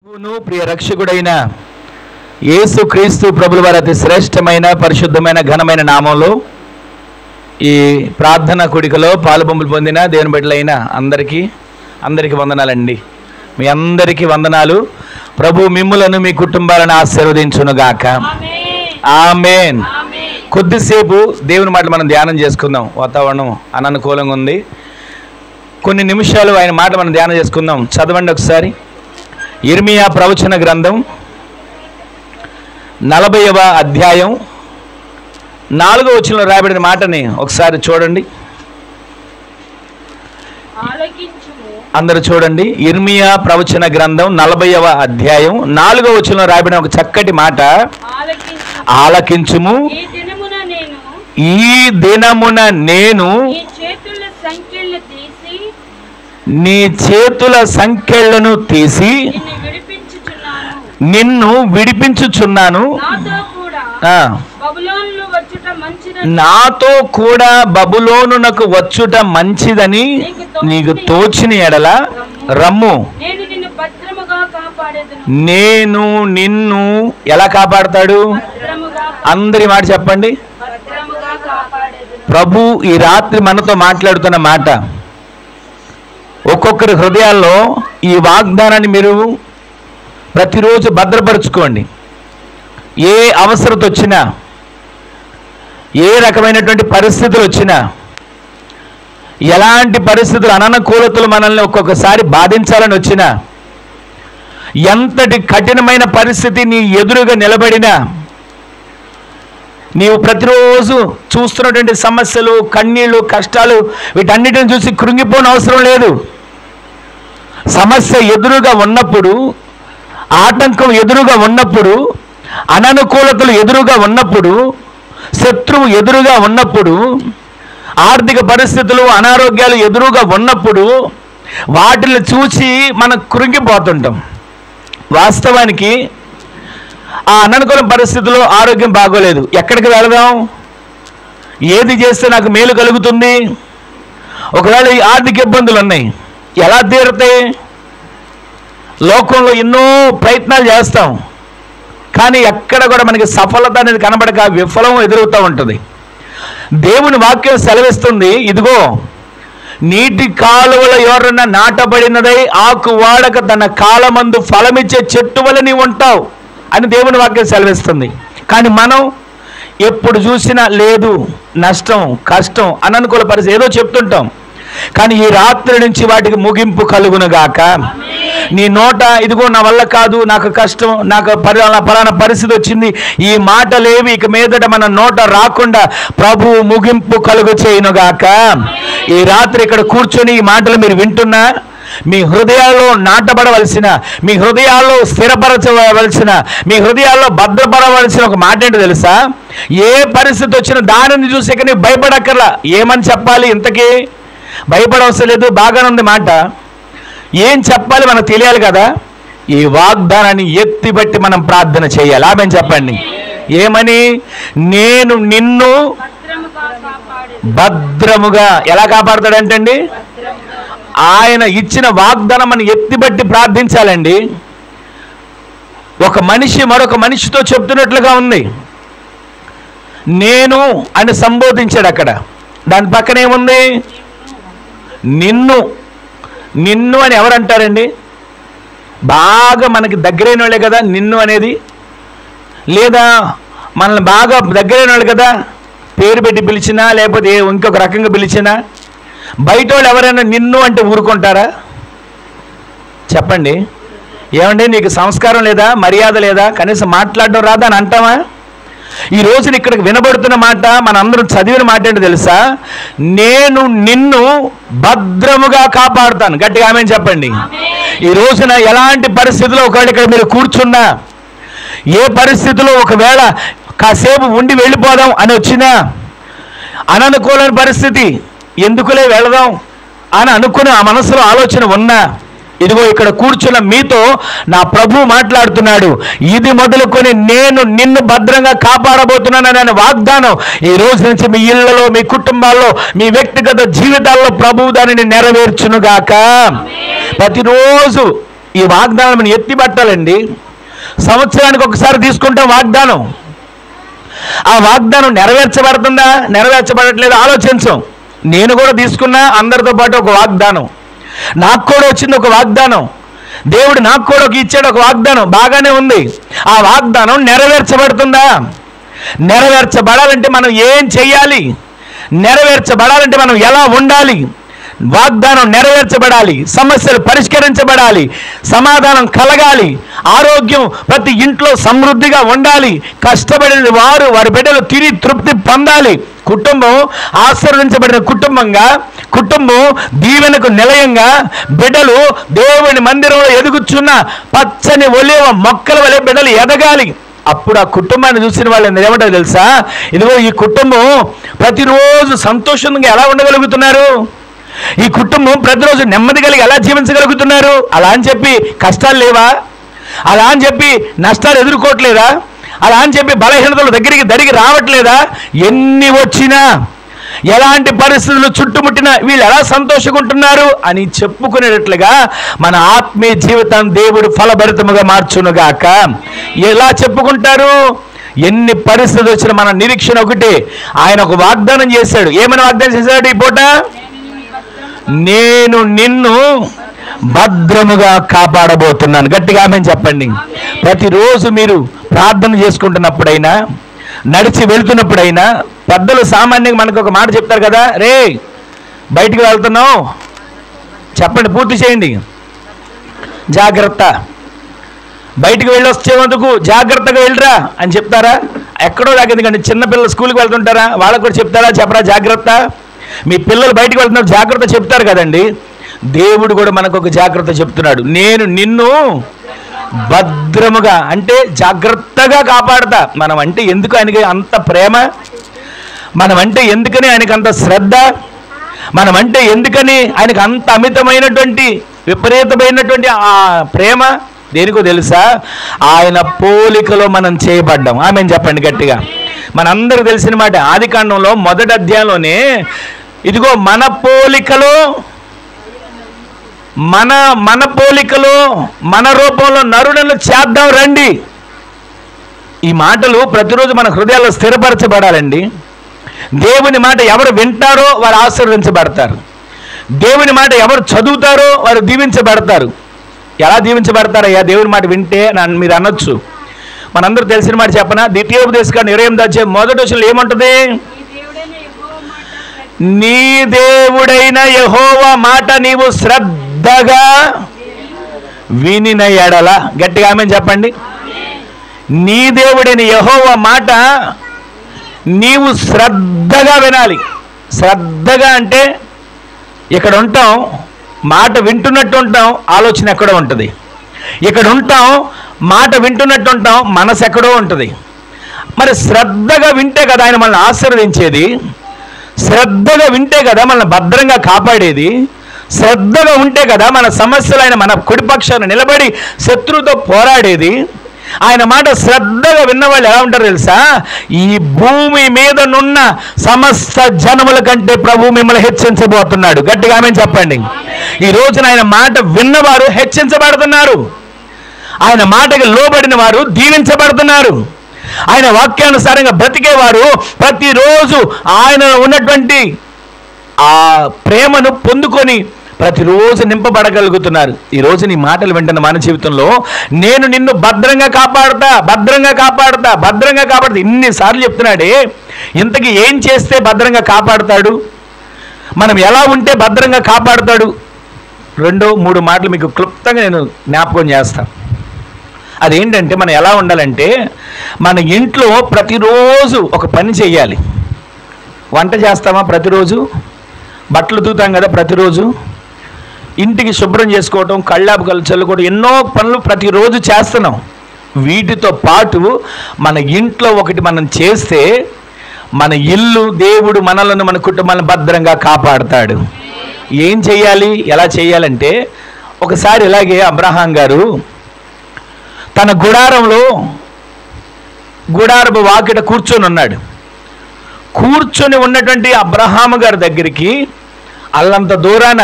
ప్రియ రక్షకుడైన యేసు క్రీస్తు ప్రభుల వారి అతి శ్రేష్టమైన పరిశుద్ధమైన ఘనమైన నామంలో ఈ ప్రార్థన కూడికలో పాలుపంపులు పొందిన దేవుని బిడ్డలైన అందరికీ వందనాలండి. మీ అందరికీ వందనాలు. ప్రభు మిమ్ములను మీ కుటుంబాలను ఆశీర్వదించునుగాక. ఆమేన్. కొద్దిసేపు దేవుని మాటలు మనం ధ్యానం చేసుకుందాం. వాతావరణం అననుకూలంగా ఉంది. కొన్ని నిమిషాలు ఆయన మాట మనం ధ్యానం చేసుకుందాం. చదవండి ఒకసారి. ఇర్మియా ప్రవచన గ్రంథం 40వ అధ్యాయం 4వ వచనంలో రాయబడిన మాటని ఒకసారి చూడండి. అందరూ చూడండి. ఇర్మియా ప్రవచన గ్రంథం 40వ అధ్యాయం 4వ వచనంలో రాయబడిన ఒక చక్కటి మాట. ఆలకించుము, ఈ దినమున నేను నీ చేతుల సంకెళ్లను తీసి నిన్ను విడిపించుచున్నాను. నాతో కూడా బబులోనునకు వచ్చుట మంచిదని నీకు తోచిన ఎడల రమ్ము, నేను నిన్ను ఎలా కాపాడతాడు? అందరి మాట చెప్పండి. ప్రభు ఈ రాత్రి మనతో మాట్లాడుతున్న మాట. ఒక్కొక్కరి హృదయాల్లో ఈ వాగ్దానాన్ని మీరు ప్రతిరోజు భద్రపరుచుకోండి. ఏ అవసరత వచ్చినా, ఏ రకమైనటువంటి పరిస్థితులు వచ్చినా, ఎలాంటి పరిస్థితులు అననుకూలతలు మనల్ని ఒక్కొక్కసారి బాధించాలని వచ్చినా, ఎంతటి కఠినమైన పరిస్థితి నీ ఎదురుగా నిలబడినా, నీవు ప్రతిరోజు చూస్తున్నటువంటి సమస్యలు, కన్నీళ్ళు, కష్టాలు, వీటన్నిటిని చూసి కృంగిపోని అవసరం లేదు. సమస్య ఎదురుగా ఉన్నప్పుడు, ఆటంకం ఎదురుగా ఉన్నప్పుడు, అననుకూలతలు ఎదురుగా ఉన్నప్పుడు, శత్రువు ఎదురుగా ఉన్నప్పుడు, ఆర్థిక పరిస్థితులు, అనారోగ్యాలు ఎదురుగా ఉన్నప్పుడు వాటిని చూసి మనం కృంగిపోతుంటాం. వాస్తవానికి ఆ అననుకూల పరిస్థితుల్లో ఆరోగ్యం బాగోలేదు, ఎక్కడికి వెళదాం? ఏది చేస్తే నాకు మేలు కలుగుతుంది? ఒకవేళ ఈ ఆర్థిక ఇబ్బందులు ఉన్నాయి, ఎలా తీరుతాయి? లోకంలో ఎన్నో ప్రయత్నాలు చేస్తాం, కానీ ఎక్కడ కూడా మనకి సఫలత అనేది కనబడక విఫలం ఎదురవుతూ ఉంటుంది. దేవుని వాక్యం సెలవిస్తుంది, ఇదిగో నీటి కాలువల ఎవరన్నా నాటబడినదై ఆకు వాడక తన కాలమందు ఫలమిచ్చే చెట్టు వల్ల నీవు ఉంటావు అని దేవుని వాక్యం సెలవిస్తుంది. కానీ మనం ఎప్పుడు చూసినా లేదు, నష్టం, కష్టం, అననుకూల పరిస్థితి ఏదో చెప్తుంటాం. కానీ ఈ రాత్రి నుంచి వాటికి ముగింపు కలుగునుగాక. నీ నోట ఇదిగో నా వల్ల కాదు, నాకు కష్టం, నాకు పలానా పరిస్థితి వచ్చింది, ఈ మాటలేవి ఇక మీదట మన నోట రాకుండా ప్రభు ముగింపు కలుగు చేయునుగాక. ఈ రాత్రి ఇక్కడ కూర్చొని ఈ మాటలు మీరు వింటున్నా, మీ హృదయాల్లో నాటబడవలసిన, మీ హృదయాల్లో స్థిరపరచవలసిన, మీ హృదయాల్లో భద్రపడవలసిన ఒక మాట ఏంటో తెలుసా? ఏ పరిస్థితి వచ్చినా దానిని చూసి ఇక నీవు భయపడక్కర్లా. ఏమని చెప్పాలి? ఇంతకీ భయపడవసరం లేదు, బాగానే ఉంది మాట. ఏం చెప్పాలి మనకు తెలియాలి కదా. ఈ వాగ్దానాన్ని ఎత్తిబట్టి మనం ప్రార్థన చేయాలి. ఆమెను చెప్పండి. ఏమని? నేను నిన్ను భద్రముగా. ఎలా కాపాడతాడంటండి? ఆయన ఇచ్చిన వాగ్దానం మనం ఎత్తిబట్టి ప్రార్థించాలండి. ఒక మనిషి మరొక మనిషితో చెప్తున్నట్లుగా ఉంది. నేను అని సంబోధించాడు అక్కడ. దాని పక్కన ఏముంది? నిన్ను. నిన్ను అని ఎవరంటారండి? బాగా మనకి దగ్గరైన వాళ్ళే కదా నిన్ను అనేది. లేదా మనల్ని బాగా దగ్గరైన వాళ్ళు కదా పేరు పెట్టి పిలిచినా, లేకపోతే ఇంకొక రకంగా పిలిచినా, బయట వాళ్ళు ఎవరైనా నిన్ను అంటే ఊరుకుంటారా? చెప్పండి. ఏమండి నీకు సంస్కారం లేదా, మర్యాద లేదా, కనీసం మాట్లాడడం రాదా అని అంటామా? ఈ రోజున ఇక్కడికి వినబడుతున్న మాట, మనందరం చదివిన మాట ఏంటో తెలుసా? నేను నిన్ను భద్రముగా కాపాడుతాను. గట్టిగా ఆమేన్ చెప్పండి. ఈ రోజున ఎలాంటి పరిస్థితుల్లో ఒకవేళ ఇక్కడ మీరు కూర్చున్నా, ఏ పరిస్థితిలో ఒకవేళ కాసేపు ఉండి వెళ్ళిపోదాం అని వచ్చినా, అననుకూలమైన పరిస్థితి, ఎందుకులే వెళదాం అని అనుకుని ఆ మనసులో ఆలోచన ఉన్నా, ఇదిగో ఇక్కడ కూర్చున్న మీతో నా ప్రభు మాట్లాడుతున్నాడు. ఇది మొదలుకొని నేను నిన్ను భద్రంగా కాపాడబోతున్నాననే వాగ్దానం ఈ రోజు నుంచి మీ ఇళ్లలో, మీ కుటుంబాల్లో, మీ వ్యక్తిగత జీవితాల్లో ప్రభువు దానిని నెరవేర్చునుగాక. ప్రతిరోజు ఈ వాగ్దానం మనం ఎత్తిపట్టాలండి. సంవత్సరానికి ఒకసారి తీసుకుంటాం వాగ్దానం. ఆ వాగ్దానం నెరవేర్చబడుతుందా, నెరవేర్చబడట్లేదు ఆలోచించం. నేను కూడా తీసుకున్నా అందరితో పాటు ఒక వాగ్దానం. నాకు కూడా వచ్చింది ఒక వాగ్దానం. దేవుడు నాకు కూడా ఇచ్చాడు ఒక వాగ్దానం. బాగానే ఉంది. ఆ వాగ్దానం నెరవేర్చబడుతుందా? నెరవేర్చబడాలంటే మనం ఏం చెయ్యాలి? నెరవేర్చబడాలంటే మనం ఎలా ఉండాలి? వాగ్దానం నెరవేర్చబడాలి, సమస్యలు పరిష్కరించబడాలి, సమాధానం కలగాలి, ఆరోగ్యం ప్రతి ఇంట్లో సమృద్ధిగా ఉండాలి, కష్టపడిన వారు వారి బిడ్డలు తిరిగి తృప్తి పొందాలి, కుటుంబం ఆశీర్వదించబడిన కుటుంబంగా, కుటుంబం దీవెనకు నిలయంగా, బిడ్డలు దేవుని మందిరంలో ఎదుగుచున్న పచ్చని ఒలివ మొక్కల వలె బిడ్డలు ఎదగాలి. అప్పుడు ఆ కుటుంబాన్ని చూసిన వాళ్ళు ఏమంటారు తెలుసా? ఇదిగో ఈ కుటుంబం ప్రతిరోజు సంతోషంగా ఎలా ఉండగలుగుతున్నారు, ఈ కుటుంబం ప్రతిరోజు నెమ్మది కలిగి ఎలా జీవించగలుగుతున్నారు. అలా అని చెప్పి కష్టాలు లేవా? అలా అని చెప్పి నష్టాలు ఎదుర్కోవట్లేదా? అలా అని చెప్పి బలహీనతల దగ్గరికి దరిగి రావట్లేదా? ఎన్ని వచ్చినా, ఎలాంటి పరిస్థితులు చుట్టుముట్టినా వీళ్ళు ఎలా సంతోషంగా అని చెప్పుకునేటట్లుగా మన ఆత్మీయ జీవితం దేవుడు ఫలభరితముగా మార్చునుగాక. ఎలా చెప్పుకుంటారు? ఎన్ని పరిస్థితులు వచ్చినా మన నిరీక్షణ ఒకటే. ఆయన ఒక వాగ్దానం చేశాడు. ఏమైనా వాగ్దానం చేశాడు? ఈ పూట నేను నిన్ను భద్రముగా కాపాడబోతున్నాను. గట్టిగా ఆమేన్ చెప్పండి. ప్రతిరోజు మీరు ప్రార్థన చేసుకుంటున్నప్పుడైనా, నడిచి వెళ్తున్నప్పుడైనా, పెద్దలు సామాన్యంగా మనకు ఒక మాట చెప్తారు కదా, రే బయటికి వెళ్తున్నావు చెప్పండి, పూర్తి చేయండి, జాగ్రత్త, బయటికి వెళ్ళి వచ్చేందుకు జాగ్రత్తగా వెళ్ళరా అని చెప్తారా? ఎక్కడో దాకా. ఎందుకంటే చిన్నపిల్లలు స్కూల్కి వెళ్తుంటారా, వాళ్ళకు కూడా చెప్తారా? చెప్పరా జాగ్రత్త? మీ పిల్లలు బయటికి వెళ్తున్నారు జాగ్రత్త చెప్తారు కదండి. దేవుడు కూడా మనకు ఒక జాగ్రత్త చెప్తున్నాడు. నేను నిన్ను భద్రముగా, అంటే జాగ్రత్తగా కాపాడతా. మనం అంటే ఎందుకు ఆయనకి అంత ప్రేమ? మనం అంటే ఎందుకని ఆయనకి అంత శ్రద్ధ? మనం అంటే ఎందుకని ఆయనకు అంత అమితమైనటువంటి విపరీతమైనటువంటి ఆ ప్రేమ? దేనికో తెలుసా? ఆయన పోలికలో మనం చేయబడ్డాం. ఆమేన్ చెప్పండి గట్టిగా. మనందరికి తెలిసిన మాట. ఆదికాండంలో మొదటి అధ్యాయంలోనే ఇదిగో మన పోలికలో, మన పోలికలో మన రూపంలో నరులను చేద్దాం రండి. ఈ మాటలు ప్రతిరోజు మన హృదయాల్లో స్థిరపరచబడాలండి. దేవుని మాట ఎవరు వింటారో వారు ఆశీర్వదించబడతారు. దేవుని మాట ఎవరు చదువుతారో వారు దీవించబడతారు. ఎలా దీవించబడతారయ్యా దేవుని మాట వింటే మీరు అనొచ్చు. మనందరూ తెలిసిన మాట చెప్పనా? ద్వితీయోపదేశకాండం 28వ అధ్యాయం మొదటి వచనంలో ఏమంటుంది? నీ దేవుడైన యెహోవా మాట నీవు శ్రద్ధగా వినిన ఎడల. గట్టిగా ఆమేన్ చెప్పండి. నీ దేవుడైన యెహోవా మాట నీవు శ్రద్ధగా వినాలి. శ్రద్ధగా అంటే ఇక్కడ ఉంటాం, మాట వింటున్నట్టు ఉంటాం, ఆలోచన ఎక్కడో ఉంటుంది. ఇక్కడ ఉంటాం, మాట వింటున్నట్టు ఉంటాం, మనసు ఎక్కడో ఉంటుంది. మరి శ్రద్ధగా వింటే కదా ఆయన మనల్ని ఆశీర్వదించేది. శ్రద్ధగా వింటే కదా మనల్ని భద్రంగా కాపాడేది. శ్రద్ధగా ఉంటే కదా మన సమస్యలు ఆయన మన కుడిపక్షాన నిలబడి శత్రువుతో పోరాడేది. ఆయన మాట శ్రద్ధగా విన్నవాళ్ళు ఎలా ఉంటారు తెలుసా? ఈ భూమి మీద నున్న సమస్త జనముల కంటే ప్రభు మిమ్మల్ని హెచ్చించబోతున్నాడు. గట్టిగా ఆమేన్ చెప్పండి. ఈ రోజున ఆయన మాట విన్నవారు హెచ్చించబడుతున్నారు. ఆయన మాటకి లోబడిన వారు దీవించబడుతున్నారు. ఆయన వాక్యానుసారంగా బ్రతికేవారు ప్రతిరోజు ఆయన ఉన్నటువంటి ఆ ప్రేమను పొందుకొని ప్రతిరోజు నింపబడగలుగుతున్నారు. ఈరోజు నీ మాటలు వింటున్న మన జీవితంలో నేను నిన్ను భద్రంగా కాపాడుతా, భద్రంగా కాపాడుతా, భద్రంగా కాపాడుతా ఇన్నిసార్లు చెప్తున్నాడే. ఇంతకీ ఏం చేస్తే భద్రంగా కాపాడుతాడు? మనం ఎలా ఉంటే భద్రంగా కాపాడుతాడు? 2-3 మాటలు మీకు క్లుప్తంగా నేను జ్ఞాపకం చేస్తాను. అదేంటంటే మనం ఎలా ఉండాలంటే, మన ఇంట్లో ప్రతిరోజు ఒక పని చేయాలి. వంట చేస్తామా ప్రతిరోజు? బట్టలు ఉతుకుతాం కదా ప్రతిరోజు? ఇంటికి శుభ్రం చేసుకోవటం, కళ్ళాపు చల్లుకోవడం, ఎన్నో పనులు ప్రతిరోజు చేస్తున్నాం. వీటితో పాటు మన ఇంట్లో ఒకటి మనం చేస్తే మన ఇల్లు, దేవుడు మనలను, మన కుటుంబాలను భద్రంగా కాపాడుతాడు. ఏం చేయాలి? ఎలా చేయాలంటే, ఒకసారి ఇలాగే అబ్రహాం గారు తన గుడారపు వాకిట కూర్చొని ఉన్నాడు. కూర్చొని ఉన్నటువంటి అబ్రహాము గారి దగ్గరికి అల్లంత దూరాన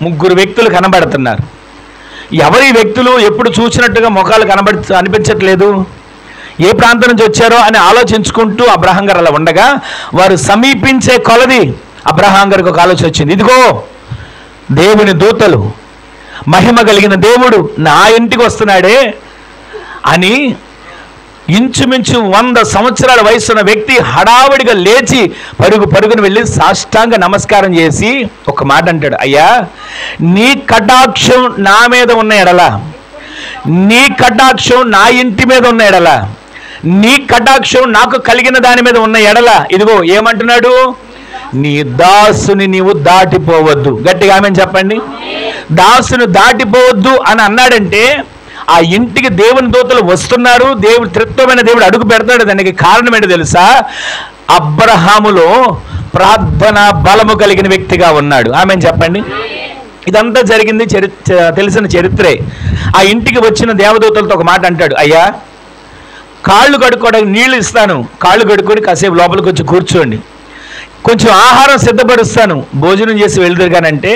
3 వ్యక్తులు కనబడుతున్నారు. ఎవరి వ్యక్తులు ఎప్పుడు చూసినట్టుగా ముఖాలు అనిపించట్లేదు, ఏ ప్రాంతం నుంచి వచ్చారో అని ఆలోచించుకుంటూ అబ్రహాం గారు అలా ఉండగా వారు సమీపించే కొలది అబ్రహాం గారికి ఒక ఆలోచన వచ్చింది. ఇదిగో దేవుని దూతలు, మహిమ కలిగిన దేవుడు నా ఇంటికి వస్తున్నాడే అని ఇంచుమించు 100 సంవత్సరాల వయసున్న వ్యక్తి హడావిడిగా లేచి పరుగును వెళ్ళి సాష్టాంగ నమస్కారం చేసి ఒక మాట అంటాడు, అయ్యా నీ కటాక్షం నా మీద ఉన్న ఎడల, నీ కటాక్షం నా ఇంటి మీద ఉన్న ఎడల, నీ కటాక్షం నాకు కలిగిన దాని మీద ఉన్న ఎడల, ఇదిగో ఏమంటున్నాడు, నీ దాసుని నీవు దాటిపోవద్దు. గట్టిగా ఆమెను చెప్పండి. దాసుని దాటిపోవద్దు అని అన్నాడంటే ఆ ఇంటికి దేవుని దూతలు వస్తున్నారు, దేవుడు త్రిత్వమైన దేవుడు అడుగు పెడతాడు. దానికి కారణం ఏంటో తెలుసా? అబ్రహాములో ప్రార్థన బలము కలిగిన వ్యక్తిగా ఉన్నాడు. ఆమెను చెప్పండి. ఇదంతా జరిగింది తెలిసిన చరిత్రే. ఆ ఇంటికి వచ్చిన దేవదూతలతో ఒక మాట అంటాడు, అయ్యా కాళ్ళు కడుక్కోవడానికి నీళ్లు ఇస్తాను, కాళ్ళు కడుక్కొని కాసేపు లోపలికి వచ్చి కూర్చోండి, కొంచెం ఆహారం సిద్ధపరుస్తాను, భోజనం చేసి వెళ్దురుగానంటే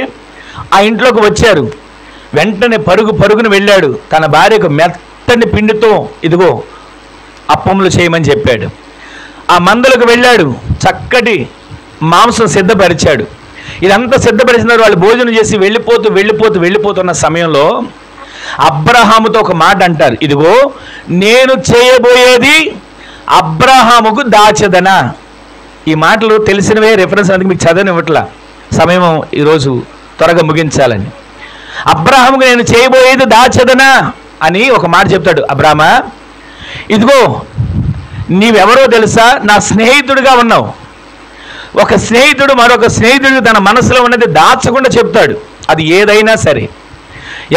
ఆ ఇంట్లోకి వచ్చారు. వెంటనే పరుగును వెళ్ళాడు. తన భార్యకు మెత్తని పిండితో ఇదిగో అప్పములు చేయమని చెప్పాడు. ఆ మందలకు వెళ్ళాడు, చక్కటి మాంసం సిద్ధపరిచాడు. ఇదంతా సిద్ధపరిచిన వాళ్ళు భోజనం చేసి వెళ్ళిపోతున్న సమయంలో అబ్రహాముతో ఒక మాట అంటారు, ఇదిగో నేను చేయబోయేది అబ్రహాముకు దాచదనా. ఈ మాటలు తెలిసినవే, రిఫరెన్స్ అందుకు మీకు చదవనివ్వట్లా, సమయం ఈరోజు త్వరగా ముగించాలని. అబ్రహాముకు నేను చేయబోయేది దాచదనా అని ఒక మాట చెప్తాడు. అబ్రామా ఇదిగో నీవెవరో తెలుసా, నా స్నేహితుడిగా ఉన్నావు. ఒక స్నేహితుడు మరొక స్నేహితుడికి తన మనసులో ఉన్నది దాచకుండా చెప్తాడు, అది ఏదైనా సరే,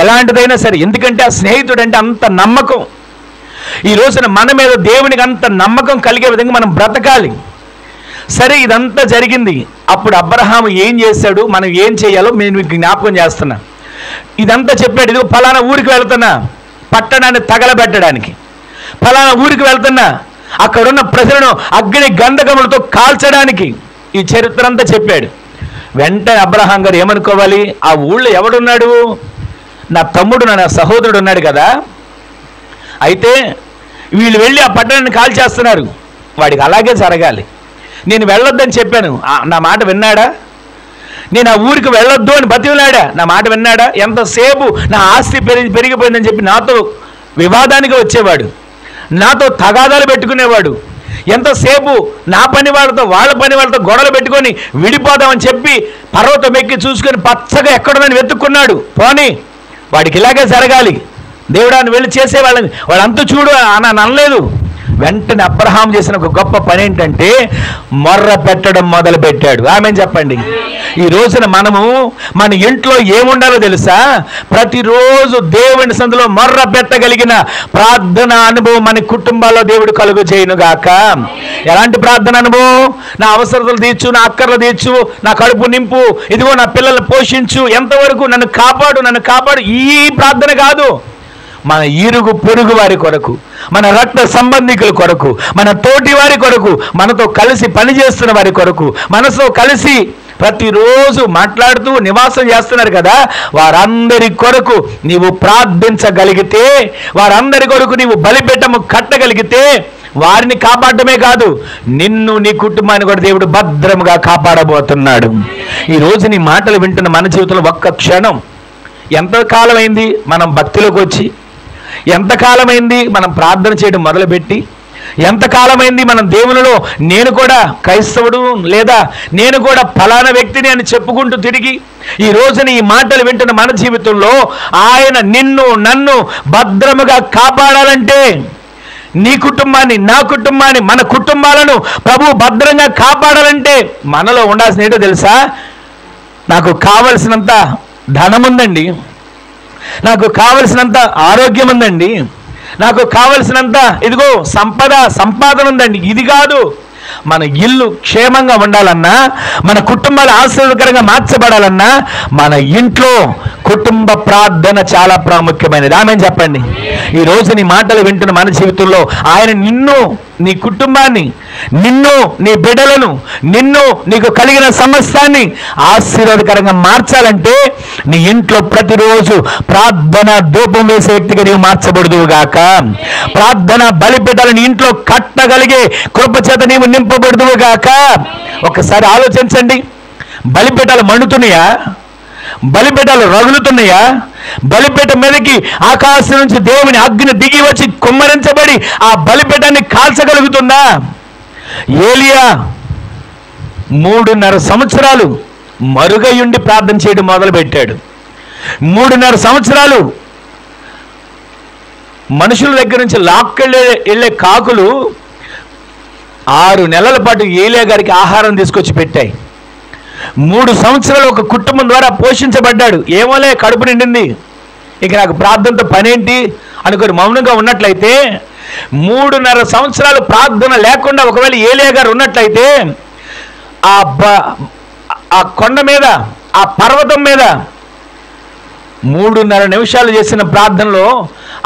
ఎలాంటిదైనా సరే. ఎందుకంటే ఆ స్నేహితుడు అంటే అంత నమ్మకం. ఈ రోజున మన మీద దేవునికి అంత నమ్మకం కలిగే విధంగా మనం బ్రతకాలి. సరే, ఇదంతా జరిగింది. అప్పుడు అబ్రహాము ఏం చేశాడు, మనం ఏం చేయాలో నేను మీకు జ్ఞాపకం చేస్తున్నా. ఇదంతా చెప్పాడు, ఇదిగో ఫలానా ఊరికి వెళ్తున్నా పట్టణాన్ని తగలబెట్టడానికి, ఫలానా ఊరికి వెళ్తున్నా అక్కడున్న ప్రజలను అగ్ని గంధకములతో కాల్చడానికి, ఈ చరిత్ర అంతా చెప్పాడు. వెంటనే అబ్రహాం గారు ఏమనుకోవాలి, ఆ ఊళ్ళో ఎవడున్నాడు, నా తమ్ముడు నా సహోదరుడు ఉన్నాడు కదా, అయితే వీళ్ళు వెళ్ళి ఆ పట్టణాన్ని కాల్చేస్తున్నారు, వాడికి అలాగే జరగాలి. నేను వెళ్ళొద్దని చెప్పాను, నా మాట విన్నాడా? నేను ఆ ఊరికి వెళ్ళొద్దు అని బతిలాడా, నా మాట విన్నాడా? ఎంతసేపు నా ఆస్తి పెరిగిపోయిందని చెప్పి నాతో వివాదానికి వచ్చేవాడు, నాతో తగాదాలు పెట్టుకునేవాడు, ఎంతసేపు నా పని వాళ్ళతో వాళ్ళ పని వాళ్ళతో గొడవలు పెట్టుకొని విడిపోదామని చెప్పి పర్వతం ఎక్కి చూసుకొని పచ్చగా ఎక్కడుందని వెతుక్కున్నాడు. పోనీ వాడికి ఇలాగే జరగాలి, దేవుడాన్ని వెళ్ళి చేసేవాళ్ళని వాళ్ళంతా చూడు అని అనలేదు. వెంటనే అబ్రహాం చేసిన ఒక గొప్ప పని ఏంటంటే మొర్ర పెట్టడం మొదలు పెట్టాడు. ఆమెను చెప్పండి. ఈ రోజున మనము మన ఇంట్లో ఏముండాలో తెలుసా? ప్రతిరోజు దేవుని సందులో మొర్ర పెట్టగలిగిన ప్రార్థన అనుభవం మన కుటుంబాల్లో దేవుడు కలుగు చేయనుగాక. ఎలాంటి ప్రార్థన అనుభవం? నా అవసరతలు తీర్చు, నా అక్కర్లు తీర్చు, నా కడుపు నింపు, ఇదిగో నా పిల్లల్ని పోషించు, ఎంతవరకు నన్ను కాపాడు. ఈ ప్రార్థన కాదు, మన ఇరుగు పొరుగు వారి కొరకు, మన రక్త సంబంధికుల కొరకు, మన తోటి వారి కొరకు, మనతో కలిసి పనిచేస్తున్న వారి కొరకు, మనతో కలిసి ప్రతిరోజు మాట్లాడుతూ నివాసం చేస్తున్నారు కదా, వారందరి కొరకు నీవు ప్రార్థించగలిగితే, వారందరి కొరకు నీవు బలిపీఠము కట్టగలిగితే, వారిని కాపాడటమే కాదు, నిన్ను నీ కుటుంబాన్ని కూడా దేవుడు భద్రముగా కాపాడబోతున్నాడు. ఈరోజు నీ మాటలు వింటున్న మన జీవితంలో ఒక్క క్షణం, ఎంతకాలమైంది మనం భక్తిలోకి వచ్చి, ఎంతకాలమైంది మనం ప్రార్థన చేయడం మొదలుపెట్టి, ఎంతకాలమైంది మనం దేవునిలో నేను కూడా క్రైస్తవుడు లేదా నేను కూడా ఫలానా వ్యక్తిని అని చెప్పుకుంటూ తిరిగి, ఈ రోజున ఈ మాటలు వింటున్న మన జీవితంలో ఆయన నిన్ను నన్ను భద్రముగా కాపాడాలంటే, నీ కుటుంబాన్ని, నా కుటుంబాన్ని, మన కుటుంబాలను ప్రభు భద్రంగా కాపాడాలంటే మనలో ఉండాల్సిన ఏంటో తెలుసా? నాకు కావలసినంత ధనం ఉందండి, నాకు కావలసినంత ఆరోగ్యం ఉందండి, నాకు కావలసినంత ఇదిగో సంపాదన ఉందండి, ఇది కాదు. మన ఇల్లు క్షేమంగా ఉండాలన్నా, మన కుటుంబాలు ఆశీర్వాదకరంగా మార్చబడాలన్నా మన ఇంట్లో కుటుంబ ప్రార్థన చాలా ప్రాముఖ్యమైనది. ఆమేన్ చెప్పండి. ఈరోజు నీ మాటలు వింటున్న మన జీవితంలో ఆయన నిన్ను, నీ కుటుంబాన్ని, నిన్ను, నీ బిడ్డలను, నిన్ను, నీకు కలిగిన సమస్తాన్ని ఆశీర్వాదకరంగా మార్చాలంటే నీ ఇంట్లో ప్రతిరోజు ప్రార్థన ధూపం వేసే వ్యక్తిగా నీవు మార్చబడుదువుగాక. ప్రార్థన బలిపీఠాలను ఇంట్లో కట్టగలిగే కృపచేత నీవు నింపబడుదువుగాక. ఒకసారి ఆలోచించండి, బలిపీఠాలు మండుతున్నాయా? బలిపీఠాలు రగులుతున్నాయా? బలిపీఠం మీదకి ఆకాశం నుంచి దేవుని అగ్ని దిగి వచ్చి కుమ్మరించబడి ఆ బలిపీఠాన్ని కాల్చగలుగుతుందా? ఏలియా 3.5 సంవత్సరాలు మరుగయుండి ప్రార్థన చేయడం మొదలుపెట్టాడు. 3.5 సంవత్సరాలు మనుషుల దగ్గర నుంచి వెళ్ళే కాకులు 6 నెలల పాటు ఏలియా గారికి ఆహారం తీసుకొచ్చి పెట్టాయి. 3 సంవత్సరాలు ఒక కుటుంబం ద్వారా పోషించబడ్డాడు. ఏమోలే, కడుపు నిండింది, ఇక నాకు ప్రార్థనతో పనేంటి అనుకుని మౌనంగా ఉన్నట్లయితే, 3.5 సంవత్సరాలు ప్రార్థన లేకుండా ఒకవేళ ఏలియా గారు ఉన్నట్లయితే ఆ కొండ మీద, ఆ పర్వతం మీద 3.5 నిమిషాలు చేసిన ప్రార్థనలో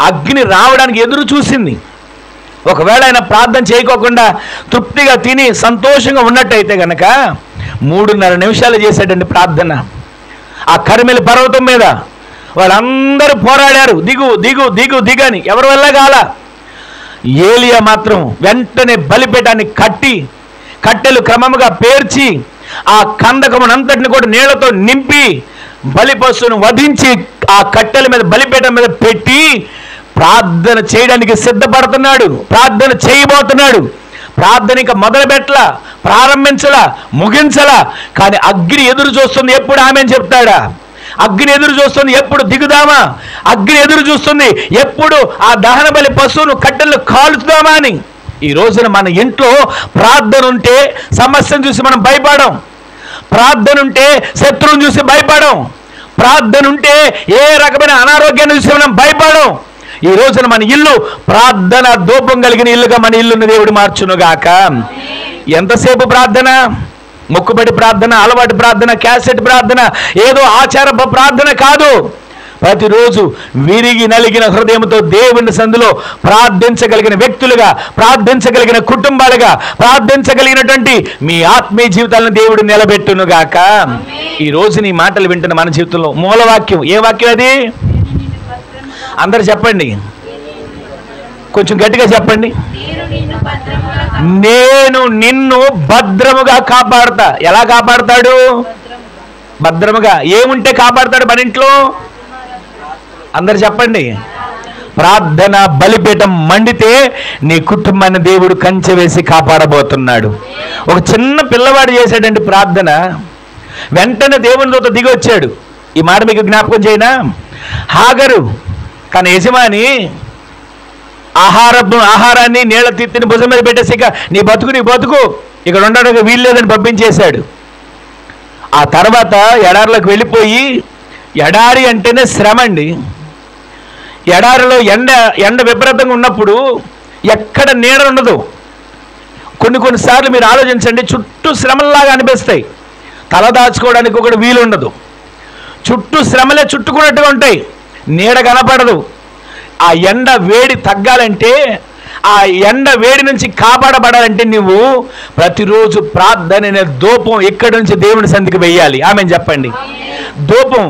అగ్ని రావడానికి ఎదురు చూసింది. ఒకవేళ ఆయన ప్రార్థన చేయకోకుండా తృప్తిగా తిని సంతోషంగా ఉన్నట్టయితే గనక 3.5 నిమిషాలు చేశాడండి ప్రార్థన. ఆ కర్మెలి పర్వతం మీద వాళ్ళందరూ పోరాడారు, దిగు దిగు దిగు దిగని, ఎవరి వల్ల కాల. ఏలియా మాత్రం వెంటనే బలిపీఠాన్ని కట్టి, కట్టెలు క్రమముగా పేర్చి ఆ కందకమునంతటిని కూడా నీళ్లతో నింపి బలి పశువును వధించి ఆ కట్టెల మీద బలిపీఠం మీద పెట్టి ప్రార్థన చేయడానికి సిద్ధపడుతున్నాడు, ప్రార్థన చేయబోతున్నాడు. ప్రార్థన ఇంకా మొదలు పెట్టలా, ప్రారంభించలా, ముగించలా. కానీ అగ్ని ఎదురు చూస్తుంది. ఎప్పుడు ఆమెను చెప్తాడా? అగ్ని ఎదురు చూస్తుంది. ఎప్పుడు దిగుదామా? అగ్ని ఎదురు చూస్తుంది. ఎప్పుడు ఆ దహన బలి పశువును కట్టెలు కాల్చుదామా అని. ఈ రోజున మన ఇంట్లో ప్రార్థన ఉంటే సమస్యను చూసి మనం భయపడం, ప్రార్థన ఉంటే శత్రువును చూసి భయపడం, ప్రార్థన ఉంటే ఏ రకమైన అనారోగ్యాన్ని చూసి మనం భయపడం. ఈ రోజున మన ఇల్లు ప్రార్థన ధూపం కలిగిన ఇల్లుగా మన ఇల్లుని దేవుడు మార్చునుగాక. ఎంతసేపు ప్రార్థన? మొక్కుబడి ప్రార్థన, అలవాటు ప్రార్థన, క్యాసెట్ ప్రార్థన, ఏదో ఆచార ప్రార్థన కాదు. ప్రతిరోజు విరిగి నలిగిన హృదయంతో దేవుని సందులో ప్రార్థించగలిగిన వ్యక్తులుగా, ప్రార్థించగలిగిన కుటుంబాలుగా, ప్రార్థించగలిగినటువంటి మీ ఆత్మీయ జీవితాలను దేవుడు నిలబెట్టునుగాక. ఈ రోజు నీ మాటలు వింటున్న మన జీవితంలో మూలవాక్యం ఏ వాక్యం అది? అందరు చెప్పండి, కొంచెం గట్టిగా చెప్పండి. నేను నిన్ను భద్రముగా కాపాడుతా. ఎలా కాపాడుతాడు? భద్రముగా. ఏముంటే కాపాడుతాడు మన ఇంట్లో? అందరు చెప్పండి. ప్రార్థన బలిపీఠం మండితే నీ కుటుంబాన్ని దేవుడు కంచె వేసి కాపాడబోతున్నాడు. ఒక చిన్న పిల్లవాడు చేశాడండి ప్రార్థన, వెంటనే దేవుని దూత దిగి వచ్చాడు. ఈ మాట మీకు జ్ఞాపకం చేయనా? హాగరు తన యజమాని ఆహారాన్ని నీళ్ళ తిత్తిని భుజం మీద పెట్టేసి ఇక నీ బతుకు ఇక్కడ ఉండడానికి వీల్లేదని పంపించేశాడు. ఆ తర్వాత ఎడారిలోకి వెళ్ళిపోయి, ఎడారి అంటేనే శ్రమ అండి. ఎడారిలో ఎండ విపరీతంగా ఉన్నప్పుడు ఎక్కడ నీడ ఉండదు. కొన్నిసార్లు మీరు ఆలోచించండి, చుట్టూ శ్రమల్లాగా అనిపిస్తాయి, తల దాచుకోవడానికి ఒకటి వీలు ఉండదు. చుట్టూ శ్రమలే చుట్టుకున్నట్టుగా ఉంటాయి, నీడ కనపడదు. ఆ ఎండ వేడి తగ్గాలంటే, ఆ ఎండ వేడి నుంచి కాపాడబడాలంటే నువ్వు ప్రతిరోజు ప్రార్థన ధూపం ఇక్కడి నుంచి దేవుని సంధికి వెయ్యాలి. ఆమెను చెప్పండి. ధూపం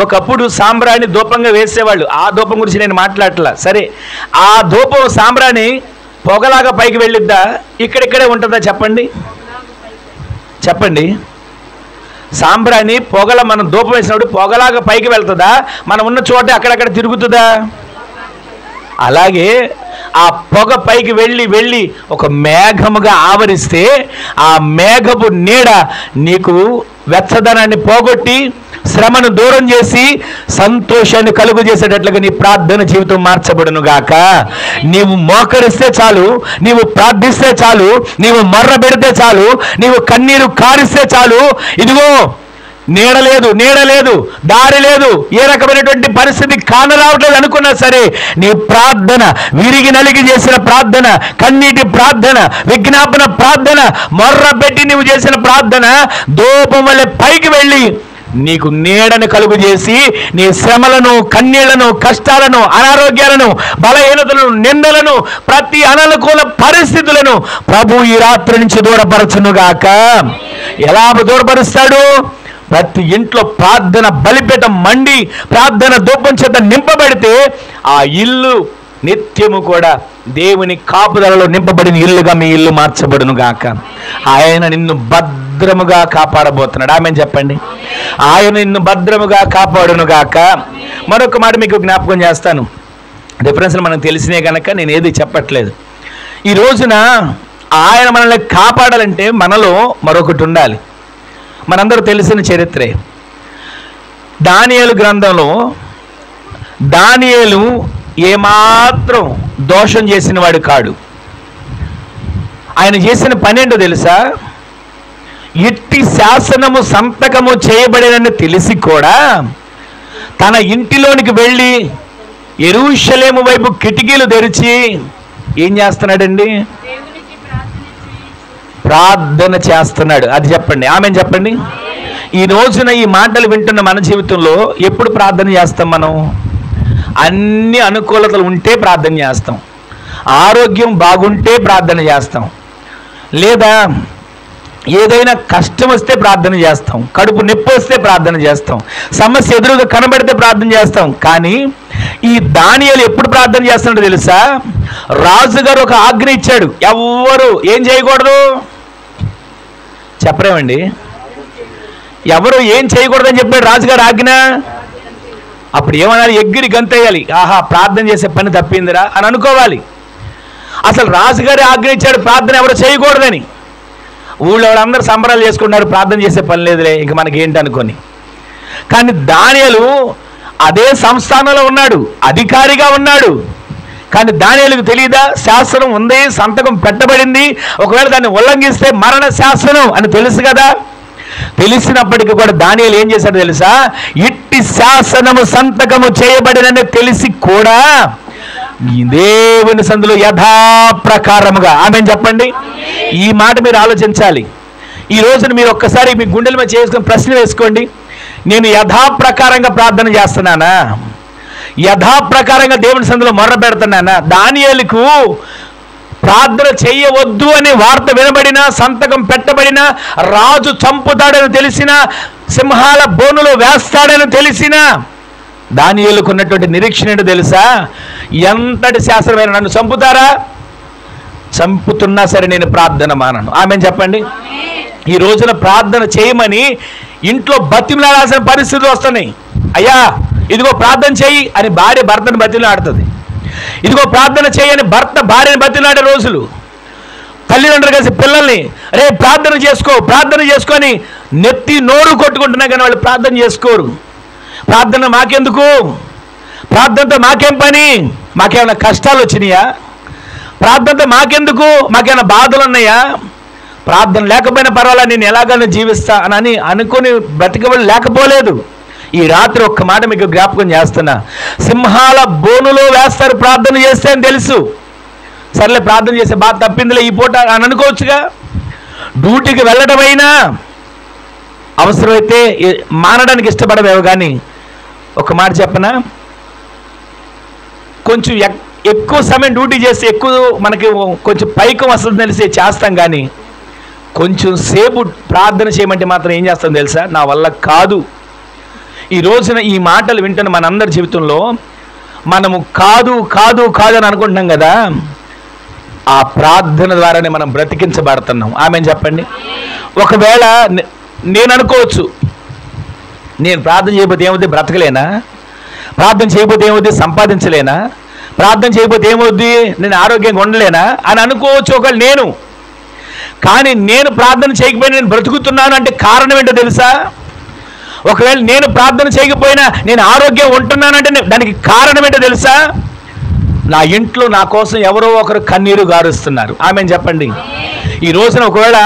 ఒకప్పుడు సాంబ్రాణి ధూపంగా వేసేవాళ్ళు. ఆ ధూపం గురించి నేను మాట్లాడట్లా. సరే, ఆ ధూపం సాంబ్రాణి పొగలాగా పైకి వెళ్ళిద్దా, ఇక్కడిక్కడే ఉంటుందా? చెప్పండి చెప్పండి. సాంబ్రాణి పొగల మనం ధూపం వేసినప్పుడు పొగలాగా పైకి వెళ్తుందా, మనం ఉన్న చోట అక్కడక్కడ తిరుగుతుందా? అలాగే ఆ పొగ పైకి వెళ్ళి ఒక మేఘముగా ఆవరిస్తే ఆ మేఘపు నీడ నీకు వెచ్చదనాన్ని పోగొట్టి శ్రమను దూరం చేసి సంతోషాన్ని కలుగు చేసేటట్లుగా నీ ప్రార్థన జీవితం మార్చబడును గాక. నీవు మోకరిస్తే చాలు, నీవు ప్రార్థిస్తే చాలు, నీవు మర్ర పెడితే చాలు, నీవు కన్నీరు కారిస్తే చాలు, ఇదిగో నీడ లేదు, దారి లేదు, ఏ రకమైనటువంటి పరిస్థితి కానరావట్లేదు అనుకున్నా సరే నీ ప్రార్థన, విరిగి నలిగి చేసిన ప్రార్థన, కన్నీటి ప్రార్థన, విజ్ఞాపన ప్రార్థన, మొర్ర పెట్టి నువ్వు చేసిన ప్రార్థన ధూపం వలె పైకి వెళ్ళి నీకు నీడను కలుగు చేసి నీ శ్రమలను, కన్నీళ్లను, కష్టాలను, అనారోగ్యాలను, బలహీనతలను, నిందలను, ప్రతి అననుకూల పరిస్థితులను ప్రభు ఈ రాత్రి నుంచి దూరపరచునుగాక. ఎలా దూరపరుస్తాడు? ప్రతి ఇంట్లో ప్రార్థన బలిపీఠం మండి ప్రార్థన ధూపం చేత నింపబడితే ఆ ఇల్లు నిత్యము కూడా దేవుని కాపుదలలో నింపబడిన ఇల్లుగా మీ ఇల్లు మార్చబడును గాక. ఆయన నిన్ను భద్రముగా కాపాడబోతున్నాడు. ఆమె చెప్పండి, ఆయన నిన్ను భద్రముగా కాపాడును గాక. మరొక మాట మీకు జ్ఞాపకం చేస్తాను. డిఫరెన్స్లు మనకు తెలిసినే కనుక నేను ఏది చెప్పట్లేదు. ఈ రోజున ఆయన మనల్ని కాపాడాలంటే మనలో మరొకటి ఉండాలి. మనందరూ తెలిసిన చరిత్రే. దానియేలు గ్రంథంలో దానియేలు ఏమాత్రం దోషం చేసిన వాడు కాడు. ఆయన చేసిన పని ఏంటో తెలుసా? ఎట్టి శాసనము సంతకము చేయబడేదని తెలిసి కూడా తన ఇంటిలోనికి వెళ్ళి యెరూషలేము వైపు కిటికీలు తెరిచి ఏం చేస్తున్నాడండి? ప్రార్థన చేస్తున్నాడు. అది చెప్పండి, ఆమె చెప్పండి. ఈ రోజున ఈ మాటలు వింటున్న మన జీవితంలో ఎప్పుడు ప్రార్థన చేస్తాం? మనం అన్ని అనుకూలతలు ఉంటే ప్రార్థన చేస్తాం, ఆరోగ్యం బాగుంటే ప్రార్థన చేస్తాం, లేదా ఏదైనా కష్టం వస్తే ప్రార్థన చేస్తాం, కడుపు నొప్పి వస్తే ప్రార్థన చేస్తాం, సమస్య ఎదురుగా కనబడితే ప్రార్థన చేస్తాం. కానీ ఈ దానియేలు ఎప్పుడు ప్రార్థన చేస్తున్నాడో తెలుసా? రాజుగారు ఒక ఆజ్ఞ ఇచ్చాడు, ఎవరు ఏం చేయకూడదు చెప్పరేమండి? ఎవరు ఏం చేయకూడదని చెప్పాడు రాజుగారు ఆజ్ఞ. అప్పుడు ఏమనాలి? ఎగిరి గంతేయాలి, ఆహా ప్రార్థన చేసే పని తప్పిందిరా అని అనుకోవాలి. అసలు రాజుగారి ఆజ్ఞ ఇచ్చాడు ప్రార్థన ఎవరు చేయకూడదని. ఊళ్ళో వాళ్ళందరూ సంబరాలు చేసుకుంటున్నారు, ప్రార్థన చేసే పని లేదులే ఇంక మనకేంటి అనుకొని. కానీ దానియేలు అదే సంస్థానంలో ఉన్నాడు, అధికారిగా ఉన్నాడు. కానీ దానియేలుకు తెలియదా? శాసనం ఉంది, సంతకం పెట్టబడింది, ఒకవేళ దాన్ని ఉల్లంఘిస్తే మరణ శాసనం అని తెలుసు కదా. తెలిసినప్పటికీ కూడా దానియేలు ఏం చేశాడో తెలుసా? ఇట్టి శాసనము సంతకము చేయబడినని తెలిసి కూడా దేవుని సందులో యథాప్రకారముగా, ఆమె చెప్పండి. ఈ మాట మీరు ఆలోచించాలి. ఈ రోజున మీరు ఒక్కసారి మీ గుండెల మీద చేసుకుని ప్రశ్న వేసుకోండి, నేను యథాప్రకారంగా ప్రార్థన చేస్తున్నానా? యథాప్రకారంగా దేవుని సందులో మొర్ర పెడుతున్నానా? దానియేలుకు ప్రార్థన చేయవద్దు అనే వార్త వినబడినా, సంతకం పెట్టబడినా, రాజు చంపుతాడని తెలిసినా, సింహాల బోనులో వేస్తాడని తెలిసినా దానియేలుకు ఉన్నటువంటి నిరీక్షణ ఏంటో తెలుసా? ఎంతటి శాస్త్రమైన నన్ను చంపుతారా, చంపుతున్నా సరే నేను ప్రార్థన మానను. ఆమె చెప్పండి. ఈ రోజున ప్రార్థన చేయమని ఇంట్లో బతిమలాడాల్సిన పరిస్థితులు వస్తున్నాయి. అయ్యా ఇదిగో ప్రార్థన చేయి అని భార్య భర్తను బతిమలాడుతుంది, ఇదిగో ప్రార్థన చేయని భర్త భార్యని బతిమలాడే రోజులు. తల్లిదండ్రులు కలిసి పిల్లల్ని రే ప్రార్థన చేసుకో, ప్రార్థన చేసుకొని నెత్తి నోరు కొట్టుకుంటున్నా కానీ వాళ్ళు ప్రార్థన చేసుకోరు. ప్రార్థన మాకెందుకు, ప్రార్థనతో మాకేం పని, మాకేమైనా కష్టాలు వచ్చినాయా, ప్రార్థనతో మాకెందుకు, మాకేమైనా బాధలు ఉన్నాయా, ప్రార్థన లేకపోయినా పర్వాలేదు నేను ఎలాగైనా జీవిస్తా అని అనుకుని బ్రతికబడి లేకపోలేదు. ఈ రాత్రి ఒక్క మాట మీకు జ్ఞాపకం చేస్తున్నా, సింహాల బోనులో వేస్తారు ప్రార్థన చేస్తే అని తెలుసు. సర్లే ప్రార్థన చేసే బాధ తప్పిందిలే ఈ పూట అని అనుకోవచ్చుగా. డ్యూటీకి వెళ్ళడమైనా అవసరమైతే మానడానికి ఇష్టపడవేమో, కానీ ఒక మాట చెప్పనా, కొంచెం ఎక్కువ సమయం డ్యూటీ చేస్తే ఎక్కువ మనకి కొంచెం పైకం వస్తుంది తెలిసి చేస్తాం. కానీ కొంచెం సేపు ప్రార్థన చేయమంటే మాత్రం ఏం చేస్తాం తెలుసా? నా వల్ల కాదు. ఈ రోజున ఈ మాటలు వింటున్న మనందరి జీవితంలో మనము కాదు కాదు కాదు అని అనుకుంటున్నాం కదా, ఆ ప్రార్థన ద్వారానే మనం బ్రతికించబడుతున్నాం. ఆమె చెప్పండి. ఒకవేళ నేను అనుకోవచ్చు, నేను ప్రార్థన చేయకపోతే ఏమవుద్ది, బ్రతకలేనా, ప్రార్థన చేయకపోతే ఏమవుద్ది, సంపాదించలేనా, ప్రార్థన చేయకపోతే ఏమవుద్ది, నేను ఆరోగ్యంగా ఉండలేనా అని అనుకోవచ్చు ఒకవేళ నేను. కానీ నేను ప్రార్థన చేయకపోయినా నేను బ్రతుకుతున్నాను అంటే కారణం ఏంటో తెలుసా? ఒకవేళ నేను ప్రార్థన చేయకపోయినా నేను ఆరోగ్యం ఉంటున్నానంటే దానికి కారణం ఏంటో తెలుసా? నా ఇంట్లో నా కోసం ఎవరో ఒకరు కన్నీరు గారుస్తున్నారు. ఆమె చెప్పండి. ఈ రోజున ఒకవేళ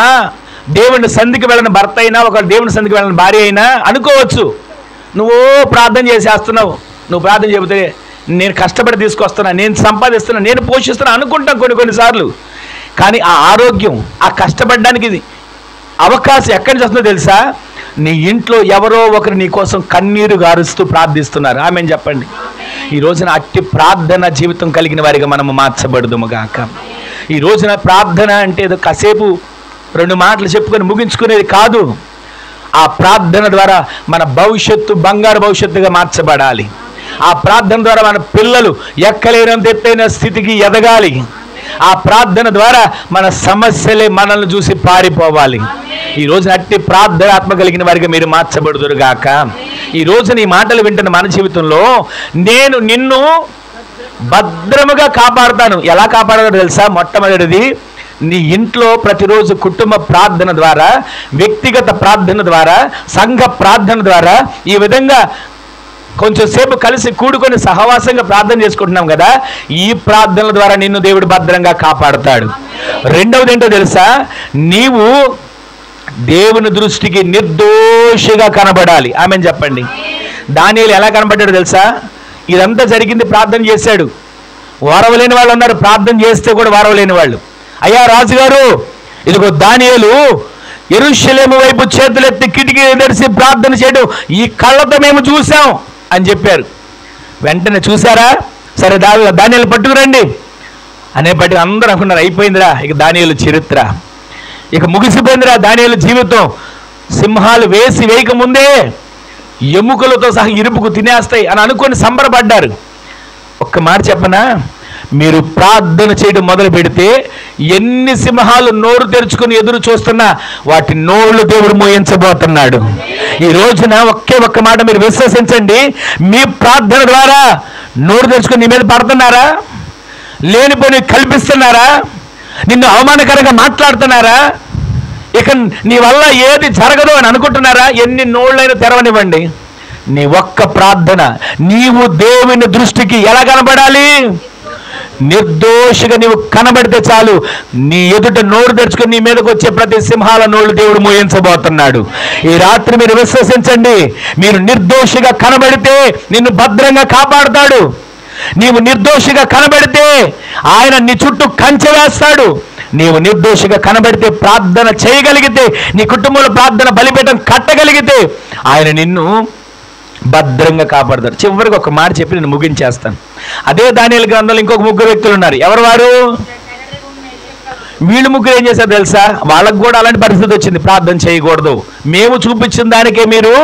దేవుని సంధికి వెళ్ళిన భర్త అయినా, ఒక దేవుని సంధికి వెళ్ళిన భార్య అయినా అనుకోవచ్చు, నువ్వు ప్రార్థన చేసేస్తున్నావు, నువ్వు ప్రార్థన చెబితే నేను కష్టపడి తీసుకొస్తున్నా, నేను సంపాదిస్తున్నా, నేను పోషిస్తున్నా అనుకుంటాం కొన్నిసార్లు. కానీ ఆ ఆరోగ్యం, ఆ కష్టపడడానికి అవకాశం ఎక్కడి నుంచి వస్తుందో తెలుసా? నీ ఇంట్లో ఎవరో ఒకరు నీ కోసం కన్నీరు గారుస్తూ ప్రార్థిస్తున్నారు. ఆమెను చెప్పండి. ఈ రోజున అట్టి ప్రార్థన జీవితం కలిగిన వారిగా మనము మార్చబడదుము గాక. ఈ రోజున ప్రార్థన అంటే ఏదో కాసేపు 2 మాటలు చెప్పుకొని ముగించుకునేది కాదు. ఆ ప్రార్థన ద్వారా మన భవిష్యత్తు బంగారు భవిష్యత్తుగా మార్చబడాలి. ఆ ప్రార్థన ద్వారా మన పిల్లలు ఎక్కలేనంత ఎత్తైన స్థితికి ఎదగాలి. ఆ ప్రార్థన ద్వారా మన సమస్యలే మనల్ని చూసి పారిపోవాలి. ఈ రోజున అట్టి ప్రార్థన ఆత్మ కలిగిన వారిగా మీరు మార్చబడుదురుగాక. ఈ రోజున ఈ మాటలు వింటున్న మన జీవితంలో నేను నిన్ను భద్రముగా కాపాడుతాను. ఎలా కాపాడతాడో తెలుసా? మొట్టమొదటిది, నీ ఇంట్లో ప్రతిరోజు కుటుంబ ప్రార్థన ద్వారా, వ్యక్తిగత ప్రార్థన ద్వారా, సంఘ ప్రార్థన ద్వారా ఈ విధంగా కొంచెం సేపు కలిసి కూడుకొని సహవాసంగా ప్రార్థన చేసుకుంటున్నాం కదా, ఈ ప్రార్థనల ద్వారా నిన్ను దేవుడు భద్రంగా కాపాడుతాడు. రెండవది ఏంటో తెలుసా? నీవు దేవుని దృష్టికి నిర్దోషిగా కనబడాలి. ఆమెను చెప్పండి. దానియేలు ఎలా కనబడ్డాడో తెలుసా? ఇదంతా జరిగింది, ప్రార్థన చేశాడు. వారవలేని వాళ్ళు ఉన్నారు, ప్రార్థన చేస్తే కూడా వారవలేని వాళ్ళు. అయ్యా రాజుగారు, ఇదిగో దానియేలు యెరూషలేము వైపు చేతులెత్తి కిటికీ తెరిచి ప్రార్థన చేయడం ఈ కళ్ళతో మేము చూసాం అని చెప్పారు. వెంటనే చూసారా, సరే దానియేలు పట్టుకురండి అనేప్పటికీ అందరూ అనుకున్నారు, అయిపోయిందిరా ఇక దానియేలు చరిత్ర, ఇక ముగిసిపోయిందిరా దానియేలు జీవితం. సింహాలు వేయక ముందే ఎముకలతో సహా ఇరుపుకు తినేస్తాయి అని అనుకొని సంబరపడ్డారు. ఒక్క మాట చెప్పనా, మీరు ప్రార్థన చేయడం మొదలు పెడితే ఎన్ని సింహాలు నోరు తెరుచుకుని ఎదురు చూస్తున్నా వాటి నోళ్ళు దేవుడు మోయించబోతున్నాడు. ఈ రోజున ఒక్క మాట మీరు విశ్వసించండి, మీ ప్రార్థన ద్వారా నోరు తెరుచుకుని నీ మీద పడుతున్నారా, లేనిపోని కల్పిస్తున్నారా, నిన్ను అవమానకరంగా మాట్లాడుతున్నారా, ఇక నీ వల్ల ఏది జరగదు అని అనుకుంటున్నారా, ఎన్ని నోళ్ళైనా తెరవనివ్వండి. నీ ఒక్క ప్రార్థన నీవు దేవుని దృష్టికి ఎలా కనబడాలి? నిర్దోషిగా నీవు కనబడితే చాలు, నీ ఎదుట నోరు తెరుచుకుని నీ మీదకి వచ్చే ప్రతి సింహాల నోళ్ళు దేవుడు మోయించబోతున్నాడు. ఈ రాత్రి మీరు విశ్వసించండి, మీరు నిర్దోషిగా కనబడితే నిన్ను భద్రంగా కాపాడుతాడు. నీవు నిర్దోషిగా కనబడితే ఆయన నీ చుట్టూ కంచె వేస్తాడు. నీవు నిర్దోషిగా కనబడితే, ప్రార్థన చేయగలిగితే, నీ కుటుంబంలో ప్రార్థన బలిపీఠం కట్టగలిగితే ఆయన నిన్ను భద్రంగా కాపాడతాడు. చివరికి ఒక మాట చెప్పి నేను ముగించేస్తాను. అదే దానియేలు గ్రంథంలో ఇంకొక 3 వ్యక్తులు ఉన్నారు. ఎవరు వారు? వీళ్ళు 3 ఏం చేశారు తెలుసా? వాళ్ళకు కూడా అలాంటి పరిస్థితి వచ్చింది, ప్రార్థన చేయకూడదు, మేము చూపించిన దానికే మీరు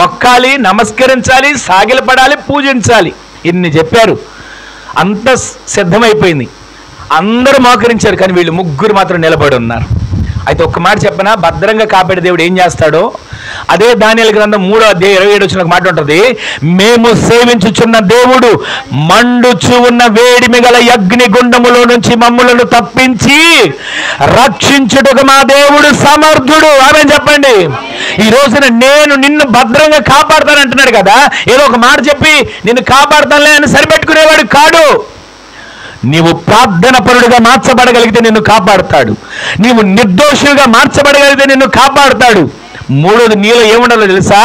మొక్కాలి, నమస్కరించాలి, సాగిలపడాలి, పూజించాలి, ఇన్ని చెప్పారు. అంత సిద్ధమైపోయింది, అందరూ మోకరించారు, కానీ వీళ్ళు 3 మాత్రం నిలబడి ఉన్నారు. అయితే ఒక్క మాట చెప్పనా, భద్రంగా కాపాడే దేవుడు ఏం చేస్తాడో అదే దానియేలు గ్రంథం 3వ అధ్యాయం 27 వచ్చిన మాట ఉంటుంది, మేము సేవించుచున్న దేవుడు మండుచు ఉన్న వేడిమి గల అగ్ని గుండములో నుంచి మమ్ములను తప్పించి రక్షించుటకు మా దేవుడు సమర్థుడు. ఆమె చెప్పండి. ఈ రోజున నేను నిన్ను భద్రంగా కాపాడుతానంటున్నాడు కదా, ఏదో ఒక మాట చెప్పి నిన్ను కాపాడుతానులే అని సరిపెట్టుకునేవాడు కాడు. నీవు ప్రార్థన పరుడుగా మార్చబడగలిగితే నిన్ను కాపాడుతాడు. నీవు నిర్దోషులుగా మార్చబడగలిగితే నిన్ను కాపాడుతాడు. 3వది నీలో ఏముండాలో తెలుసా?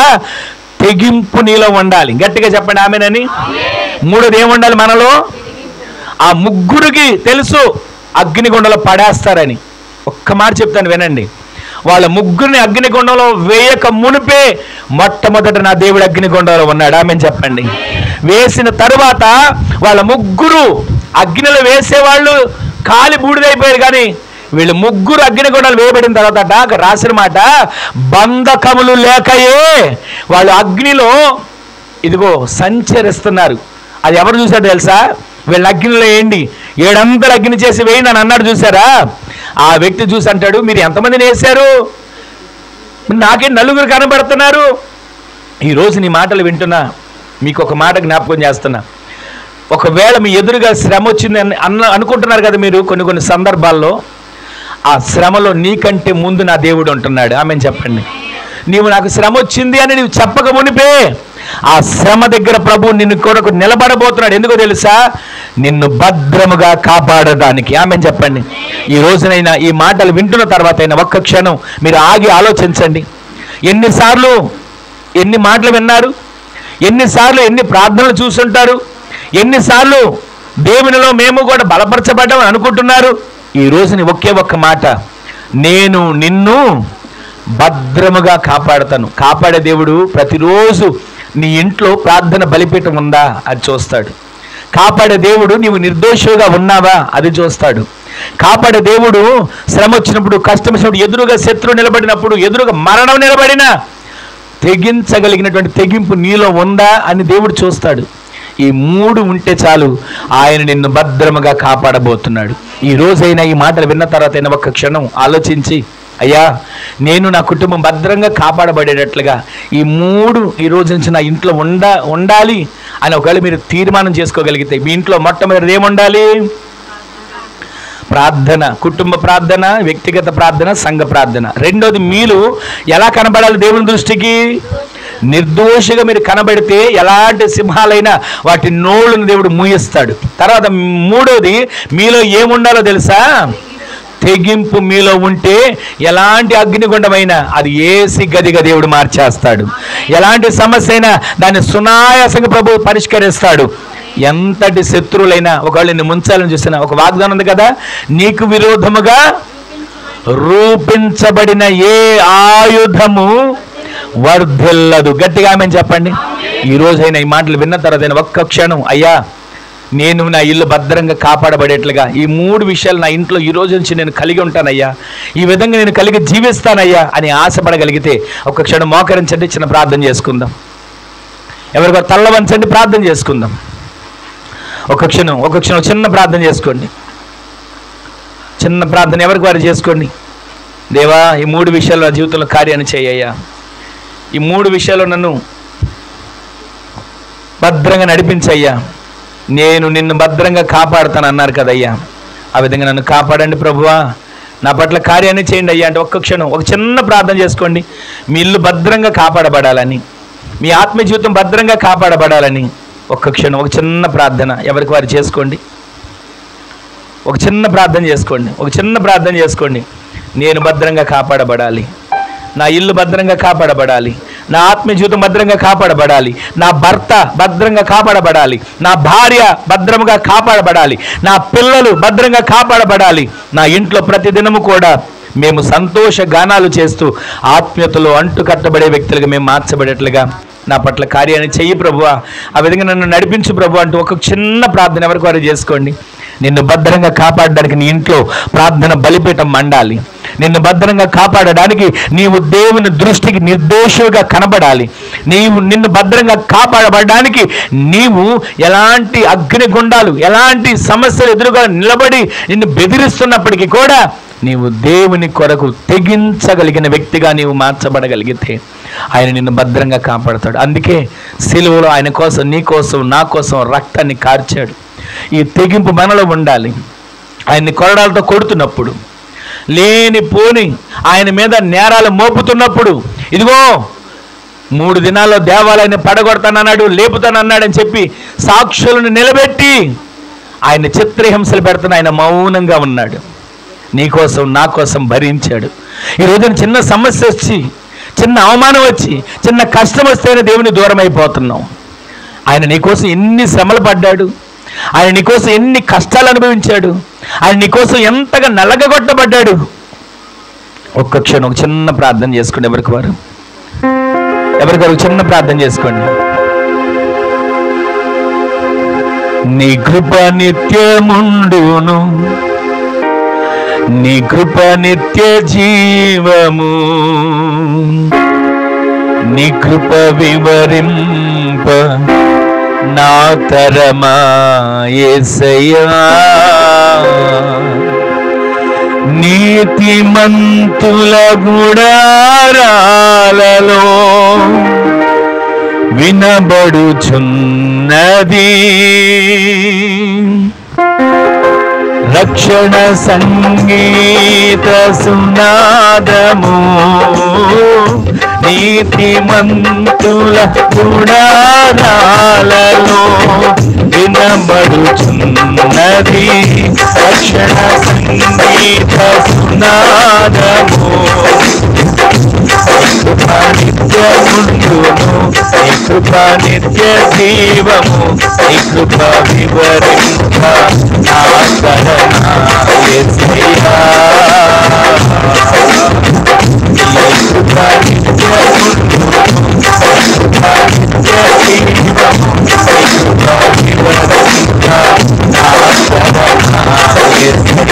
తెగింపు నీలో ఉండాలి. గట్టిగా చెప్పండి ఆమెనని. 3వది ఏముండాలి మనలో? ఆ 3కి తెలుసు అగ్నిగుండంలో పడేస్తారని. ఒక్క మాట చెప్తాను వినండి. వాళ్ళ 3ని అగ్నిగుండంలో వేయక మునిపే మొట్టమొదట నా దేవుడు అగ్నిగుండంలో ఉన్నాడు. ఆమెను చెప్పండి. వేసిన తరువాత వాళ్ళ 3 అగ్నిలో వేసేవాళ్ళు కాలి బూడిదైపోయారు, కానీ వీళ్ళు 3 అగ్నిగుండాలు వేయబడిన తర్వాత రాసిన మాట, బంధకములు లేకయే వాళ్ళు అగ్నిలో ఇదిగో సంచరిస్తున్నారు. అది ఎవరు చూశారు తెలుసా? వీళ్ళ అగ్నిలో వేయండి, 7 అగ్ని చేసి వేయండి అని అన్నాడు. చూసారా? ఆ వ్యక్తి చూసి అంటాడు, మీరు ఎంతమందిని వేశారు? నాకే 4 కనబడుతున్నారు. ఈరోజు నీ మాటలు వింటున్నా మీకు ఒక మాట జ్ఞాపకం చేస్తున్నా. ఒకవేళ మీ ఎదురుగా శ్రమ వచ్చింది అనుకుంటున్నారు కదా మీరు, కొన్ని సందర్భాల్లో ఆ శ్రమలో నీకంటే ముందు నా దేవుడు ఉంటున్నాడు. ఆమెను చెప్పండి. నీవు నాకు శ్రమ వచ్చింది అని నీవు చెప్పక మునిపే ఆ శ్రమ దగ్గర ప్రభువు నిన్ను కొరకు నిలబడబోతున్నాడు. ఎందుకో తెలుసా? నిన్ను భద్రముగా కాపాడడానికి. ఆమెను చెప్పండి. ఈ రోజునైనా ఈ మాటలు వింటున్న తర్వాత అయినా ఒక్క క్షణం మీరు ఆగి ఆలోచించండి. ఎన్నిసార్లు ఎన్ని మాటలు విన్నారు, ఎన్నిసార్లు ఎన్ని ప్రార్థనలు చూస్తుంటారు, ఎన్నిసార్లు దేవునిలో మేము కూడా బలపరచబడ్డామని అనుకుంటున్నారు. ఈ రోజుని ఒకే ఒక్క మాట, నేను నిన్ను భద్రముగా కాపాడుతాను. కాపాడే దేవుడు ప్రతిరోజు నీ ఇంట్లో ప్రార్థన బలిపీఠం ఉందా అది చూస్తాడు. కాపాడే దేవుడు నీవు నిర్దోషిగా ఉన్నావా అది చూస్తాడు. కాపాడే దేవుడు శ్రమ వచ్చినప్పుడు, కష్టం వచ్చినప్పుడు, ఎదురుగా శత్రువు నిలబడినప్పుడు, ఎదురుగా మరణం నిలబడినా తెగించగలిగినటువంటి తెగింపు నీలో ఉందా అని దేవుడు చూస్తాడు. ఈ మూడు ఉంటే చాలు, ఆయన నిన్ను భద్రముగా కాపాడబోతున్నాడు. ఈ రోజైనా ఈ మాటలు విన్న తర్వాత అయినా ఒక్క క్షణం ఆలోచించి, అయ్యా నేను నా కుటుంబం భద్రంగా కాపాడబడేటట్లుగా ఈ మూడు ఈ రోజు నుంచి నా ఇంట్లో ఉండాలి అని ఒకవేళ మీరు తీర్మానం చేసుకోగలిగితే, మీ ఇంట్లో మొట్టమొదటిది ఏముండాలి? ప్రార్థన, కుటుంబ ప్రార్థన, వ్యక్తిగత ప్రార్థన, సంఘ ప్రార్థన. రెండోది, మీరు ఎలా కనబడాలి దేవుని దృష్టికి? నిర్దోషిగా మీరు కనబడితే ఎలాంటి సింహాలైనా వాటి నోళ్ళను దేవుడు మూయిస్తాడు. తర్వాత మూడోది, మీలో ఏముండాలో తెలుసా? తెగింపు మీలో ఉంటే ఎలాంటి అగ్నిగుండమైనా అది ఏసి గదిగా దేవుడు మార్చేస్తాడు. ఎలాంటి సమస్య అయినా దాన్ని సునాయాసంగా ప్రభువు పరిష్కరిస్తాడు. ఎంతటి శత్రువులైనా ఒకవేళ నిన్ను ముంచాలని చూస్తున్నా, ఒక వాగ్దానం ఉంది కదా, నీకు విరోధముగా రూపించబడిన ఏ ఆయుధము వర్ధిల్లదు. గట్టిగా ఆమెను చెప్పండి. ఈ రోజైనా ఈ మాటలు విన్న తర్వాత ఒక్క క్షణం, అయ్యా నేను నా ఇల్లు భద్రంగా కాపాడబడేట్లుగా ఈ మూడు విషయాలు నా ఇంట్లో ఈ రోజు నుంచి నేను కలిగి ఉంటానయ్యా, ఈ విధంగా నేను కలిగి జీవిస్తానయ్యా అని ఆశపడగలిగితే ఒక్క క్షణం మోకరించండి, చిన్న ప్రార్థన చేసుకుందాం. ఎవరికో తల్ల వంచండి, ప్రార్థన చేసుకుందాం. ఒక క్షణం చిన్న ప్రార్థన చేసుకోండి. చిన్న ప్రార్థన ఎవరికి వారు చేసుకోండి. దేవా, ఈ మూడు విషయాలు నా జీవితంలో కార్యాన్ని చేయ్యా, ఈ మూడు విషయాలు నన్ను భద్రంగా నడిపించయ్యా, నేను నిన్ను భద్రంగా కాపాడుతాను అన్నారు కదయ్యా, ఆ విధంగా నన్ను కాపాడండి ప్రభువా, నా పట్ల కార్యాన్ని చేయండి అయ్యా అంటే ఒక్క క్షణం ఒక చిన్న ప్రార్థన చేసుకోండి. మీ ఇల్లు భద్రంగా కాపాడబడాలని, మీ ఆత్మ జీవితం భద్రంగా కాపాడబడాలని ఒక్క క్షణం ఒక చిన్న ప్రార్థన ఎవరికి వారు చేసుకోండి. ఒక చిన్న ప్రార్థన చేసుకోండి. నేను భద్రంగా కాపాడబడాలి, నా ఇల్లు భద్రంగా కాపాడబడాలి, నా ఆత్మ జీవితం భద్రంగా కాపాడబడాలి, నా భర్త భద్రంగా కాపాడబడాలి, నా భార్య భద్రంగా కాపాడబడాలి, నా పిల్లలు భద్రంగా కాపాడబడాలి, నా ఇంట్లో ప్రతిదినము కూడా మేము సంతోష గానాలు చేస్తూ ఆత్మీయతలో అంటు కట్టబడే వ్యక్తులుగా మేము మార్చబడేట్లుగా నా పట్ల కార్యాన్ని చెయ్యి ప్రభువా, ఆ విధంగా నన్ను నడిపించు ప్రభు అంటూ ఒక చిన్న ప్రార్థన ఎవరికి వారు చేసుకోండి. నిన్ను భద్రంగా కాపాడడానికి నీ ఇంట్లో ప్రార్థన బలిపీఠం మండాలి. నిన్ను భద్రంగా కాపాడడానికి నీవు దేవుని దృష్టికి నిర్దోషిగా కనబడాలి. నిన్ను భద్రంగా కాపాడబడడానికి నీవు ఎలాంటి అగ్నిగుండాలు, ఎలాంటి సమస్యలు ఎదురుగా నిలబడి నిన్ను బెదిరిస్తున్నప్పటికీ కూడా నీవు దేవుని కొరకు తెగించగలిగిన వ్యక్తిగా నీవు మార్చబడగలిగితే ఆయన నిన్ను భద్రంగా కాపాడతాడు. అందుకే సిలువలో ఆయన కోసం, నీ కోసం, నా కోసం రక్తాన్ని కార్చాడు. ఈ తెగింపు మనలో ఉండాలి. ఆయన్ని కొరడాలతో కొడుతున్నప్పుడు, లేని పోని ఆయన మీద నేరాలు మోపుతున్నప్పుడు, ఇదిగో 3 దినాల్లో దేవాలయాన్ని పడగొడతానన్నాడు, లేపుతానన్నాడని చెప్పి సాక్షులను నిలబెట్టి ఆయన చిత్రహింసలు పెడుతున్న ఆయన మౌనంగా ఉన్నాడు. నీకోసం, నా కోసం భరించాడు. ఈరోజు చిన్న సమస్య వచ్చి, చిన్న అవమానం వచ్చి, చిన్న కష్టం వస్తేనే దేవుని దూరం అయిపోతున్నాం. ఆయన నీకోసం ఎన్ని శ్రమలు పడ్డాడు, ఆయన నీకోసం ఎన్ని కష్టాలు అనుభవించాడు, ఆయన నీకోసం ఎంతగా నలగగొట్టబడ్డాడు. ఒక్క క్షణం ఒక చిన్న ప్రార్థన చేసుకోండి. ఎవరికి వారు చిన్న ప్రార్థన చేసుకోండి. నీ కృప నిత్యముండును, నీ కృప నిత్య జీవము, నీ కృప వివరింప నా తరమా యేసయ్యా, నీతిమంతుల గుడారాలలో వినబడుచున్నది రక్షణ సంగీత సునాదము, నీతిమంతుల గుడారాలలో వినబడుచున్నది ఉన్నది రక్షణ సంగీత సునాదము. కృప నిత్యముండును, నీ కృప నిత్య జీవము, నీ కృప వివరింప నా కరణ యేసయ్యా. నీ కృప నిత్యముండును, కృప నిత్య జీవము, నీ కృప వివరింప నా కరణ యేసయ్యా.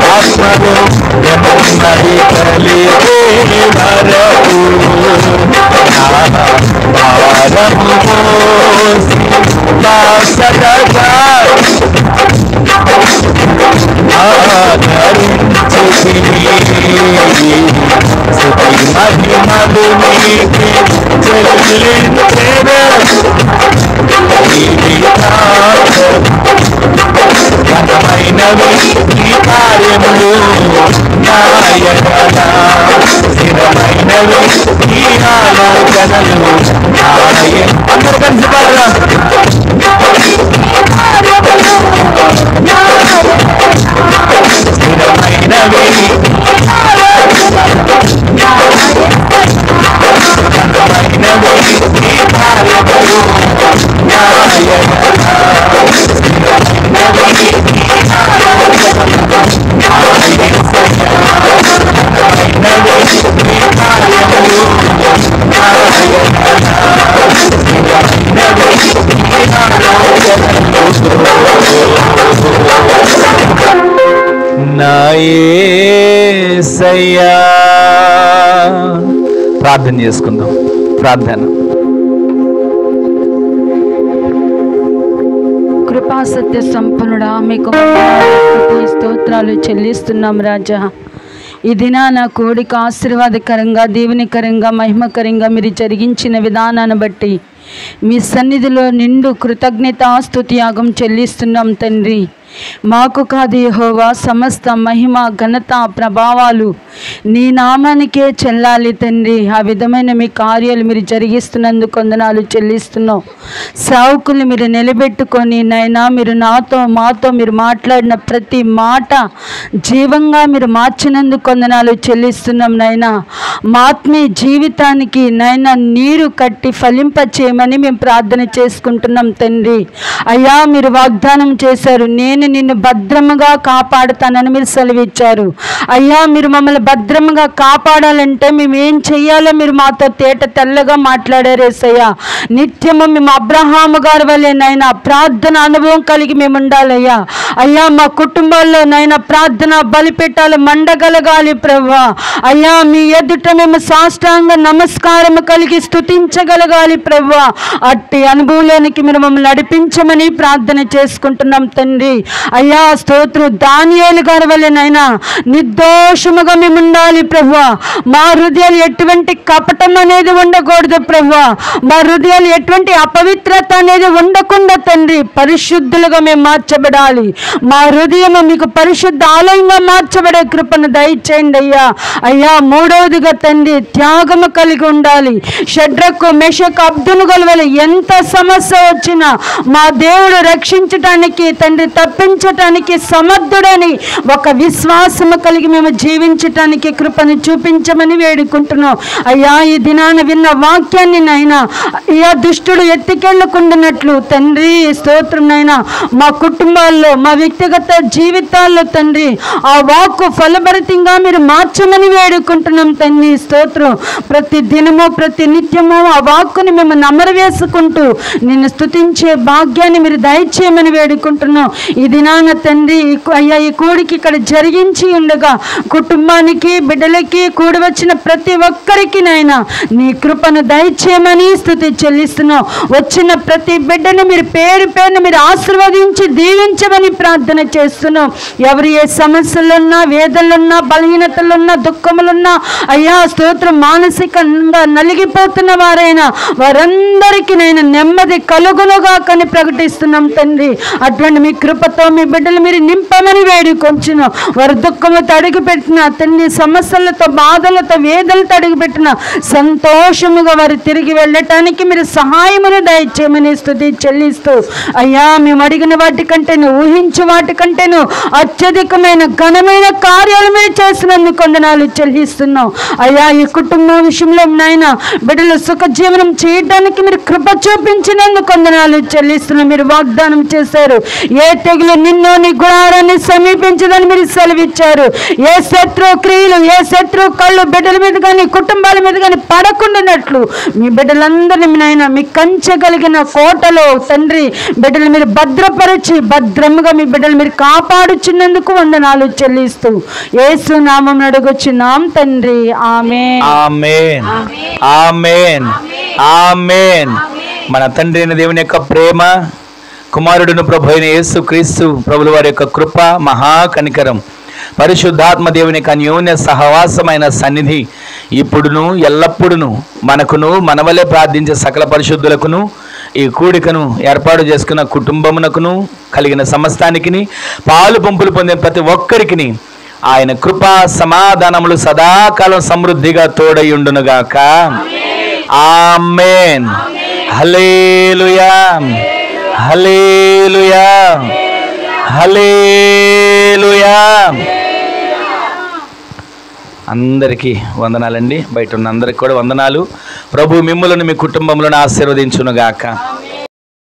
ఆత్మలో నెమ్మది కలిగే వరకు భారము మోసి బాసటగా ఆదరించుతిని. స్తుతి మహిమలు నీకే చెల్లించెదను. ఘనమైనవి ఈ కార్యములు నాయన, స్థిరమైనవి ఈ ఆలోచనలు నాయ. అందరూ కలిసి పాడరా. స్థిరమైనవి ఘనమైనవి ఈ కార్యములు నాయన. నా యేసయ్యా. ప్రార్థన చేసుకుందాం. ప్రార్థన. కృపా సత్య సంపన్నుడా, మీకు స్తోత్రాలు చెల్లిస్తున్నాం రాజా. ఈ దినాన కోడిక ఆశీర్వాదకరంగా, దీవెనకరంగా, మహిమకరంగా మీరు జరిగించిన విధానాన్ని బట్టి మీ సన్నిధిలో నిండు కృతజ్ఞతాస్తుతి యాగం చెల్లిస్తున్నాం తండ్రి. మాకు కాదు యెహోవా, సమస్త మహిమ ఘనత ప్రభావాలు నీ నామానికే చెల్లాలి తండ్రి. ఆ విధమైన మీ కార్యాలు మీరు జరిగిస్తున్నందుకు వందనాలు చెల్లిస్తున్నాం. సేవకుల్ని మీరు నిలబెట్టుకొని నైనా మీరు మాతో మీరు మాట్లాడిన ప్రతి మాట జీవంగా మీరు మార్చినందుకు వందనాలు చెల్లిస్తున్నాం నైనా. మా ఆత్మీయ జీవితానికి నైనా నీరు కట్టి ఫలింప చేయమని మేము ప్రార్థన చేసుకుంటున్నాం తండ్రి. అయ్యా, మీరు వాగ్దానం చేశారు, నేను నిన్ను భద్రముగా కాపాడుతానని మీరు సెలవిచ్చారు. అయ్యా, మీరు మమ్మల్ని భద్రముగా కాపాడాలంటే మేము ఏం చెయ్యాలో మీరు మాతో తేట తెల్లగా మాట్లాడారు యేసయ్యా. నిత్యము మేము అబ్రహాము గారి వల్లే నైనా ప్రార్థన అనుభవం కలిగి మేము ఉండాలయ్యా. అయ్యా, మా కుటుంబాల్లో నైనా ప్రార్థన బలిపెట్టాలి మండగలగాలి ప్రభువా. అయ్యా, మీ ఎదుట మేము సాష్టాంగ నమస్కారం కలిగి స్తుతించగలగాలి ప్రభువా. అట్టి అనుభవంలోనికి మీరు మమ్మల్ని నడిపించమని ప్రార్థన చేసుకుంటున్నాం తండ్రి. అయ్యా, స్తోత్రం. దానియేలు గారి వల్లనైనా నిర్దోషముగా మేము ఉండాలి ప్రభువా. మా హృదయాలు ఎటువంటి కపటం అనేది ఉండకూడదు ప్రభువా. మా హృదయాలు ఎటువంటి అపవిత్రత అనేది ఉండకుండా తండ్రి పరిశుద్ధులుగా మేము మార్చబడాలి. మా హృదయం మీకు పరిశుద్ధ ఆలయంగా మార్చబడే కృపను దయచేయండి అయ్యా. అయ్యా, మూడవదిగా తండ్రి త్యాగము కలిగి ఉండాలి. షడ్రకు మెషకు అబ్దునుగల వల్ల ఎంత సమస్య వచ్చినా మా దేవుడు రక్షించటానికి తండ్రి తప్పించటానికి సమర్థుడని ఒక విశ్వాసము కలిగి మేము జీవించటానికి కృపను చూపించమని వేడుకుంటున్నాం అయ్యా. ఈ దినాన విన్న వాక్యాన్ని నైనా అయ్యా దుష్టుడు ఎత్తికెళ్ళకుండానట్లు తండ్రి స్తోత్రం నైనా మా కుటుంబాల్లో మా వ్యక్తిగత జీవితాల్లో తండ్రి ఆ వాక్కు ఫలభరితంగా మీరు మార్చమని వేడుకుంటున్నాం తండ్రి స్తోత్రం. ప్రతి దినము ప్రతి నిత్యము ఆ వాక్కుని మేము నమరవేసుకుంటూ నిన్ను స్తుతించే భాగ్యాన్ని మీరు దయచేయమని వేడుకుంటున్నాం. ఈ దినాన తండ్రి అయ్యా ఈ కూడికి ఇక్కడ జరిగించి ఉండగా కుటుంబానికి బిడ్డలకి కూడి వచ్చిన ప్రతి ఒక్కరికి నైనా నీ కృపను దయచేయమని స్తుతి చెల్లిస్తున్నాం. వచ్చిన ప్రతి బిడ్డను మీరు పేరు పేరును మీరు ఆశీర్వదించి దీవించమని ప్రార్థన చేస్తున్నాం. ఎవరు ఏ సమస్యలున్నా, వేదనలున్నా, బలహీనతలున్నా, దుఃఖములున్నా అయ్యా స్తోత్రం మానసికంగా నలిగిపోతున్న వారైనా వారందరికీ నైనా నెమ్మది కలుగునుగా కని ప్రకటిస్తున్నాం తండ్రి. అటువంటి మీ కృపతో మీ బిడ్డలు మీరు నింపమని వేడుకొంచున్నాం. వారు దుఃఖముతో అడుగుపెట్టిన తండ్రి సమస్యలతో బాధలతో వేదనలతో అడుగుపెట్టిన సంతోషముగా వారు తిరిగి వెళ్ళటానికి మీరు సహాయమును దయచేయమని స్తుతి చెల్లిస్తూ అయ్యా మేము అడిగిన వాటికంటేను ఊహించే వాటికంటేను అత్యధికమైన ఘనమైన కార్యాలు మీరు చేసినందుకు వందనాలు చెల్లిస్తున్నాం అయ్యా. ఈ కుటుంబం విషయంలో నాయనా బిడ్డలు సుఖ జీవనం చేయడానికి మీరు కృప చూపించినందుకు వందనాలు చెల్లిస్తున్నాం. మీరు వాగ్దానం చేశారు, ఏ తెగులు నిన్ను నీ గుడారాన్ని సమీపించదని మీరు సెలవిచ్చారు. ఏ శత్రు క్రియలు, ఏ శత్రు కళ్ళు బిడ్డల మీద కానీ కుటుంబాల మీద కానీ పడకుండానట్లు మీ బిడ్డలందరినీ నాయన మీ కంచె కలిగిన కోటలో తండ్రి బిడ్డలు మీరు భద్రపరిచి భద్రముగా మీ బిడ్డలు మీరు కాపాడుచున్నందుకు వందనాలు చెల్లిస్తూ యేసు నామం అడుగుచున్నాం తండ్రి. ఆమేన్ ఆమేన్ ఆమేన్ ఆమేన్. మన తండ్రి అయిన దేవుని యొక్క ప్రేమ, కుమారుడును ప్రభు అయిన యేసు క్రీస్తు ప్రభుల వారి యొక్క కృప, మహా కనికరం, పరిశుద్ధాత్మ దేవుని యొక్క అన్యోన్య సహవాసమైన సన్నిధి ఇప్పుడును ఎల్లప్పుడును మనకును మనవలే ప్రార్థించే సకల పరిశుద్ధులకును ఈ కూడికను ఏర్పాటు చేసుకున్న కుటుంబమునకును కలిగిన సమస్తానికి పాలు పంపులు పొందిన ప్రతి ఒక్కరికి ఆయన కృపా సమాధానములు సదాకాలం సమృద్ధిగా తోడయుండునుగాక. ఆమేన్. హల్లెలూయా హల్లెలూయా హల్లెలూయా. అందరికీ వందనాలండి. బయట ఉన్న అందరికి కూడా వందనాలు. ప్రభు మిమ్ములను మీ కుటుంబములను ఆశీర్వదించునుగాక.